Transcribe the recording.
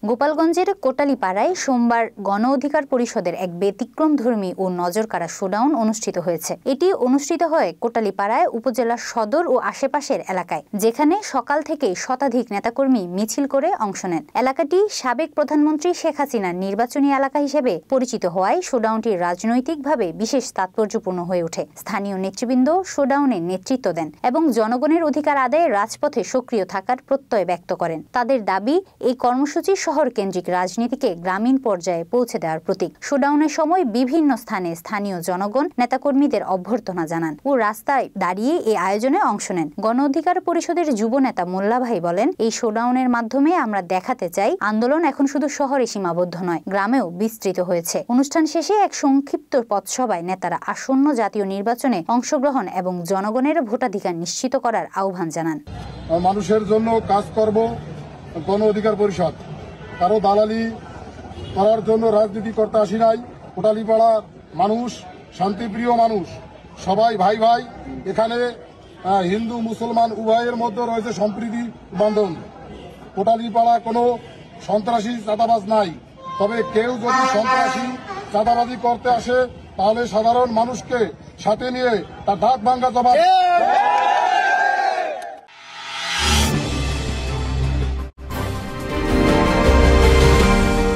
গোপালগঞ্জের কোটালীপাড়ায় সোমবার গণ অধিকার পরিষদের এক ব্যতিক্রমধর্মী ও নজরকাড়া শোডাউন অনুষ্ঠিত হয়েছে। এটি অনুষ্ঠিত হয় কোটালীপাড়ায় উপজেলার সদর ও আশেপাশের এলাকায়, যেখানে সকাল থেকেই শতাধিক নেতাকর্মী মিছিল করে অংশ নেন। এলাকাটি সাবেক প্রধানমন্ত্রী শেখ হাসিনার নির্বাচনী এলাকা হিসেবে পরিচিত হওয়ায় শোডাউনটি রাজনৈতিকভাবে বিশেষ তাৎপর্যপূর্ণ হয়ে ওঠে। স্থানীয় নেতৃবৃন্দ শোডাউনে নেতৃত্ব দেন এবং জনগণের অধিকার আদায়ে রাজপথে সক্রিয় থাকার প্রত্যয় ব্যক্ত করেন। তাদের দাবি, এই কর্মসূচি শহর কেন্দ্রিক রাজনীতিকে গ্রামীণ পর্যায়ে পৌঁছে দেওয়ার প্রতীক। শোডাউনের সময় বিভিন্ন স্থানে স্থানীয় জনগণ নেতাকর্মীদের অভ্যর্থনা জানান ও রাস্তায় দাঁড়িয়ে এই আয়োজনে অংশ নেন। গণ অধিকার পরিষদের যুব নেতা মোল্লা ভাই বলেন, এই শোডাউনের মাধ্যমে আমরা দেখাতে চাই আন্দোলন এখন শুধু শহরে সীমাবদ্ধ নয়, গ্রামেও বিস্তৃত হয়েছে। অনুষ্ঠান শেষে এক সংক্ষিপ্ত পথসভায় নেতারা আসন্ন জাতীয় নির্বাচনে অংশগ্রহণ এবং জনগণের ভোটাধিকার নিশ্চিত করার আহ্বান জানান। মানুষের জন্য কাজ করব গণ অধিকার পরিষদ, কারো দালালি করার জন্য রাজনীতি করতে আসি নাই। কোটালীপাড়ার মানুষ শান্তিপ্রিয় মানুষ, সবাই ভাই ভাই। এখানে হিন্দু মুসলমান উভয়ের মধ্যে রয়েছে সম্প্রীতি বন্ধন। কোটালীপাড়া কোনো সন্ত্রাসী চাঁদাবাজ নাই, তবে কেউ যদি সন্ত্রাসী চাঁদাবাজি করতে আসে তাহলে সাধারণ মানুষকে সাথে নিয়ে তার ধাক ভাঙ্গা জবাব